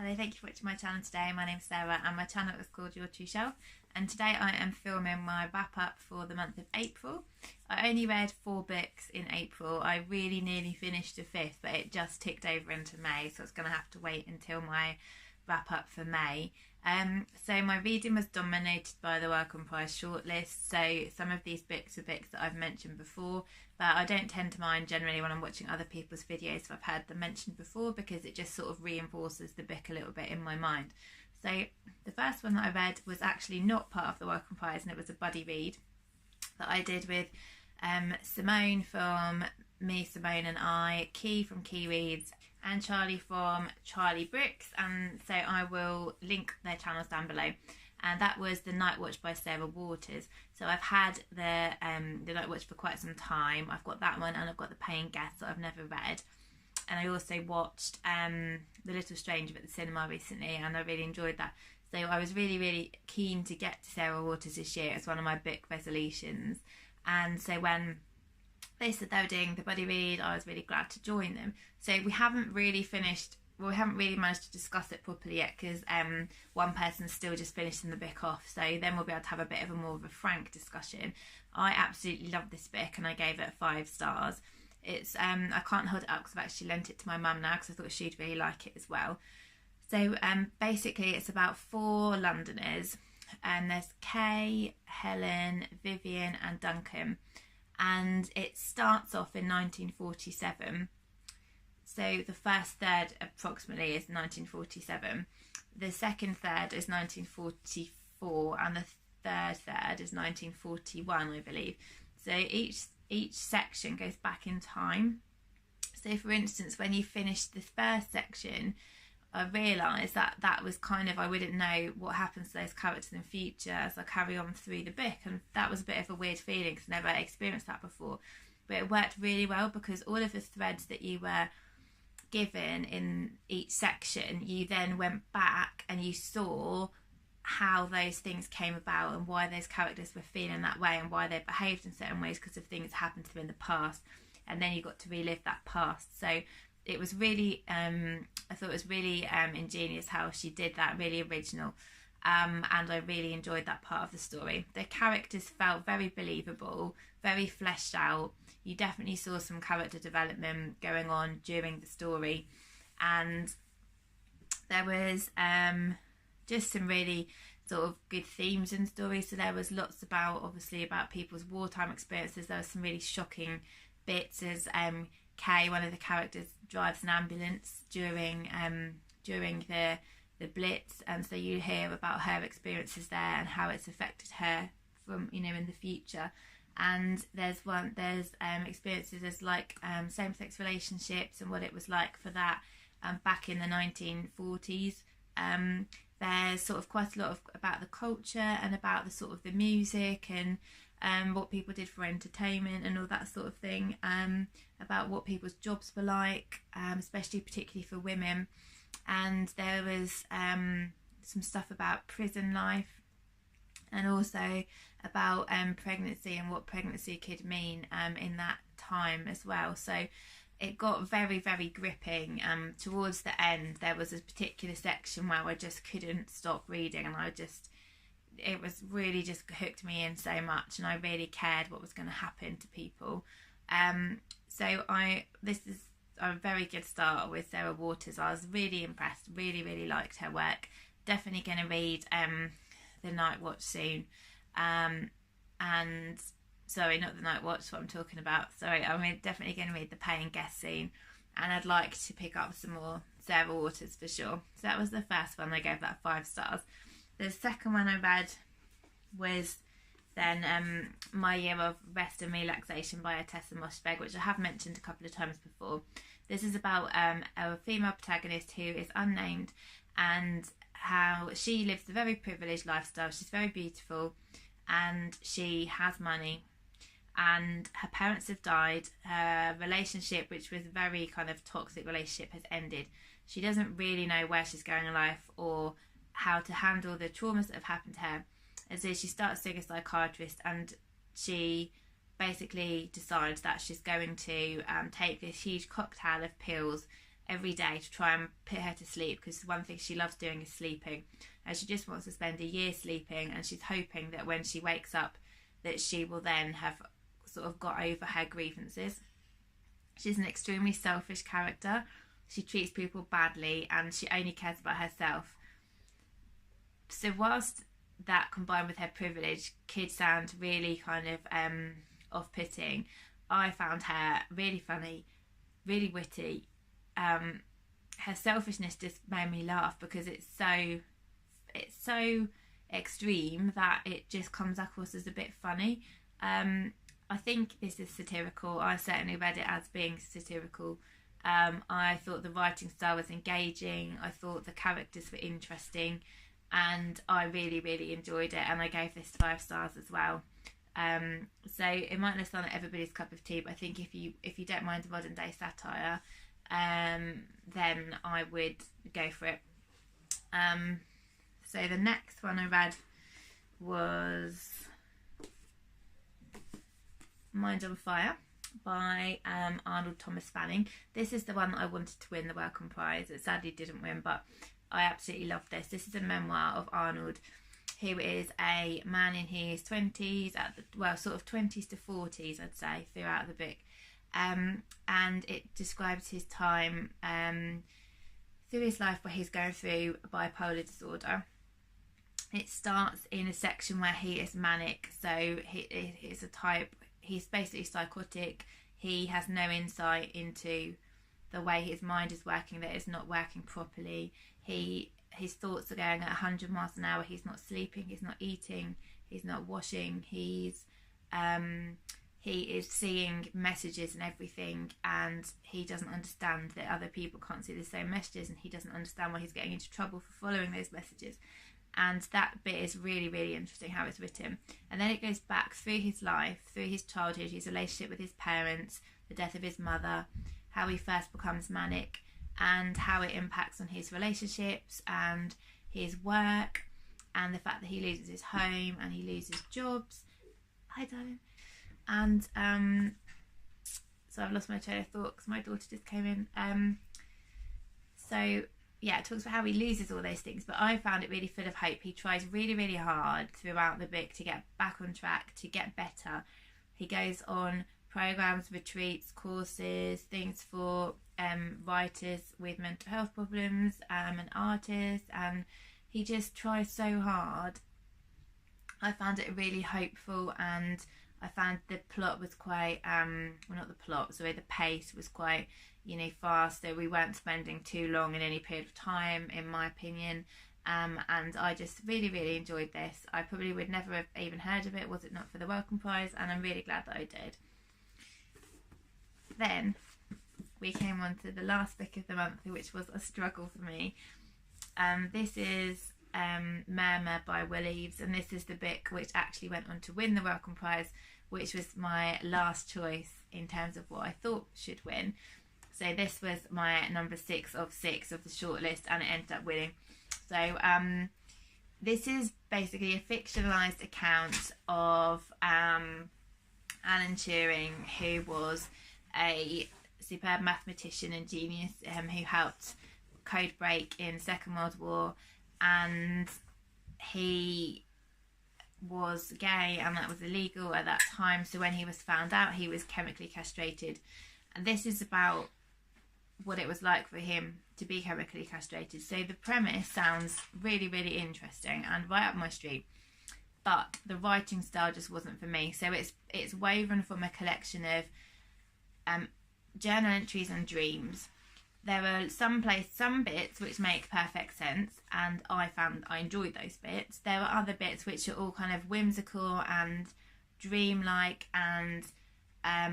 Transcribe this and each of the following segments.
Hello, thank you for watching my channel today. My name's Sarah and my channel is called Your True Shelf, and today I am filming my wrap up for the month of April. I only read 4 books in April. I really nearly finished the 5th, but it just ticked over into May, so it's going to have to wait until my wrap up for May. So my reading was dominated by the Wellcome Prize shortlist, so some of these books are books that I've mentioned before, but I don't tend to mind generally when I'm watching other people's videos if I've heard them mentioned before, because it just sort of reinforces the book a little bit in my mind. So the first one that I read was actually not part of the Wellcome Prize, and it was a buddy read that I did with Simone from Me, Simone and I, Key from Key Reads, and Charlie from Charlie Bricks, and so I will link their channels down below. And that was The Night Watch by Sarah Waters. So I've had the Night Watch for quite some time. I've got that one, and I've got The Paying Guest that I've never read. And I also watched The Little Stranger at the cinema recently, and I really enjoyed that. So I was really keen to get to Sarah Waters this year. It's one of my book resolutions. And so when they said they were doing the buddy read, I was really glad to join them. So we haven't really managed to discuss it properly yet, because one person's still just finishing the book off, so then we'll be able to have a bit of a more of a frank discussion. I absolutely love this book and I gave it 5 stars. It's I can't hold it up because I've actually lent it to my mum now because I thought she'd really like it as well. So basically it's about 4 Londoners, and there's Kay, Helen, Vivian and Duncan, and it starts off in 1947. So the first third approximately is 1947, the second third is 1944, and the third is 1941, I believe. So each section goes back in time. So for instance, when you finish the first section, I realised that was kind of, I wouldn't know what happens to those characters in future as I carry on through the book, and that was a bit of a weird feeling because I never experienced that before. But it worked really well because all of the threads that you were given in each section, you then went back and you saw how those things came about and why those characters were feeling that way and why they behaved in certain ways because of things that happened to them in the past, and then you got to relive that past. So it was really I thought it was really ingenious how she did that, really original, and I really enjoyed that part of the story. The characters felt very believable, very fleshed out. You definitely saw some character development going on during the story, and there was just some really sort of good themes in the story. So there was lots about, obviously, about people's wartime experiences. There was some really shocking bits as Kay, one of the characters, drives an ambulance during the Blitz, and so you hear about her experiences there and how it's affected her from, you know, in the future. And there's experiences as like same-sex relationships and what it was like for that back in the 1940s. There's sort of quite a lot about the culture and about the sort of the music and what people did for entertainment and all that sort of thing, about what people's jobs were like, especially particularly for women. And there was some stuff about prison life, and also about pregnancy and what pregnancy could mean in that time as well. So it got very gripping. Towards the end there was a particular section where I just couldn't stop reading, and it was really just hooked me in so much, and I really cared what was going to happen to people. So this is a very good start with Sarah Waters. I was really impressed, really liked her work. Definitely going to read The Night Watch soon. And sorry, not The Night Watch, what I'm talking about. Sorry, I'm definitely going to read The Paying Guest soon, and I'd like to pick up some more Sarah Waters for sure. So that was the first one. I gave that 5 stars. The second one I read was then My Year of Rest and Relaxation by Otessa Moshfegh, which I have mentioned a couple of times before. This is about a female protagonist who is unnamed, and how she lives a very privileged lifestyle. She's very beautiful and she has money, and her parents have died. Her relationship, which was a very kind of toxic relationship, has ended. She doesn't really know where she's going in life or how to handle the traumas that have happened to her. And so she starts seeing a psychiatrist, and she basically decides that she's going to take this huge cocktail of pills every day to try and put her to sleep, because one thing she loves doing is sleeping, and she just wants to spend a year sleeping, and she's hoping that when she wakes up that she will then have sort of got over her grievances. She's an extremely selfish character. She treats people badly and she only cares about herself. So whilst that combined with her privilege could sound really kind of off-putting, I found her really funny, really witty. Her selfishness just made me laugh because it's so extreme that it just comes across as a bit funny. I think this is satirical. I certainly read it as being satirical. I thought the writing style was engaging. I thought the characters were interesting, and I really, really enjoyed it. And I gave this 5 stars as well. So it might not sound like everybody's cup of tea, but I think if you don't mind modern day satire, then I would go for it. So the next one I read was Mind on Fire by Arnold Thomas Fanning. This is the one that I wanted to win the Wellcome Prize. It sadly didn't win, but I absolutely love this. This is a memoir of Arnold, who is a man in his 20s, sort of 20s to 40s, I'd say, throughout the book. And it describes his time through his life where he's going through bipolar disorder. It starts in a section where he is manic, so he's basically psychotic. He has no insight into the way his mind is working, that it's not working properly. His thoughts are going at 100 miles an hour. He's not sleeping, he's not eating, he's not washing, he is seeing messages and everything, and he doesn't understand that other people can't see the same messages, and he doesn't understand why he's getting into trouble for following those messages. And that bit is really, really interesting, how it's written. And then it goes back through his life, through his childhood, his relationship with his parents, the death of his mother, how he first becomes manic, and how it impacts on his relationships and his work, and the fact that he loses his home and he loses jobs. And so I've lost my train of thought because my daughter just came in. So yeah, it talks about how he loses all those things, but I found it really full of hope. He tries really, really hard throughout the book to get back on track, to get better. He goes on programs, retreats, courses, things for writers with mental health problems and artists, and he just tries so hard. I found it really hopeful, and I found the plot was quite, the pace was quite, fast, so we weren't spending too long in any period of time, in my opinion, and I just really, really enjoyed this. I probably would never have even heard of it was it not for the Wellcome Prize, and I'm really glad that I did. Then we came on to the last book of the month, which was a struggle for me. This is Murmur by Eaves, and this is the book which actually went on to win the Wellcome Prize, which was my last choice in terms of what I thought should win. So this was my number 6 of 6 of the shortlist, and it ended up winning. So this is basically a fictionalised account of Alan Turing, who was a superb mathematician and genius who helped code break in the Second World War, and he was gay, and that was illegal at that time. So when he was found out, he was chemically castrated, and this is about what it was like for him to be chemically castrated. So the premise sounds really, really interesting and right up my street, but the writing style just wasn't for me. So it's woven from a collection of journal entries and dreams. There are some bits which make perfect sense, and I enjoyed those bits. There are other bits which are all kind of whimsical and dreamlike and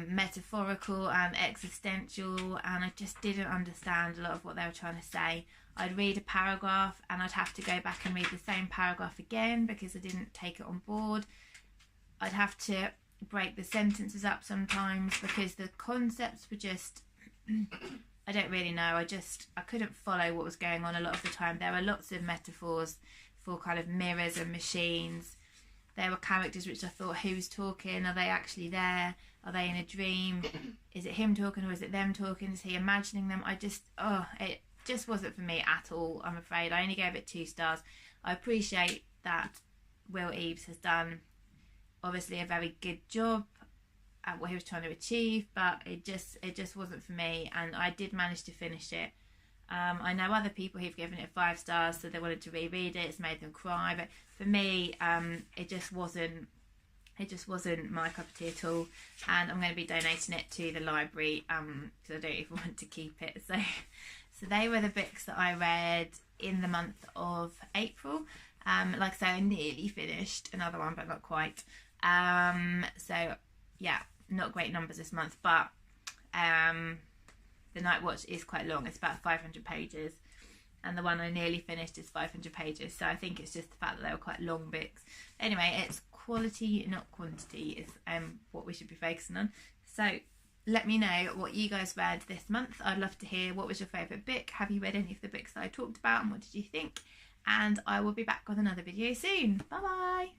metaphorical and existential, and I just didn't understand a lot of what they were trying to say. I'd read a paragraph and I'd have to go back and read the same paragraph again because I didn't take it on board. I'd have to break the sentences up sometimes because the concepts were just I don't really know. I couldn't follow what was going on a lot of the time. There were lots of metaphors for kind of mirrors and machines, there were characters which I thought, who's talking? Are they actually there? Are they in a dream? Is it him talking or is it them talking? Is he imagining them? It just wasn't for me at all, I'm afraid. I only gave it 2 stars. I appreciate that Will Eaves has done obviously a very good job at what he was trying to achieve, but it just wasn't for me, and I did manage to finish it. I know other people who've given it 5 stars, so they wanted to reread it. It's made them cry, but for me, it just wasn't my cup of tea at all. And I'm going to be donating it to the library because I don't even want to keep it. So they were the books that I read in the month of April. Like I say, I nearly finished another one, but not quite. So yeah, not great numbers this month, but the Night Watch is quite long. It's about 500 pages, and the one I nearly finished is 500 pages. So I think it's just the fact that they were quite long books. Anyway, it's quality, not quantity, is what we should be focusing on. So let me know what you guys read this month. I'd love to hear, what was your favourite book? Have you read any of the books that I talked about, and what did you think? And I will be back with another video soon. Bye bye.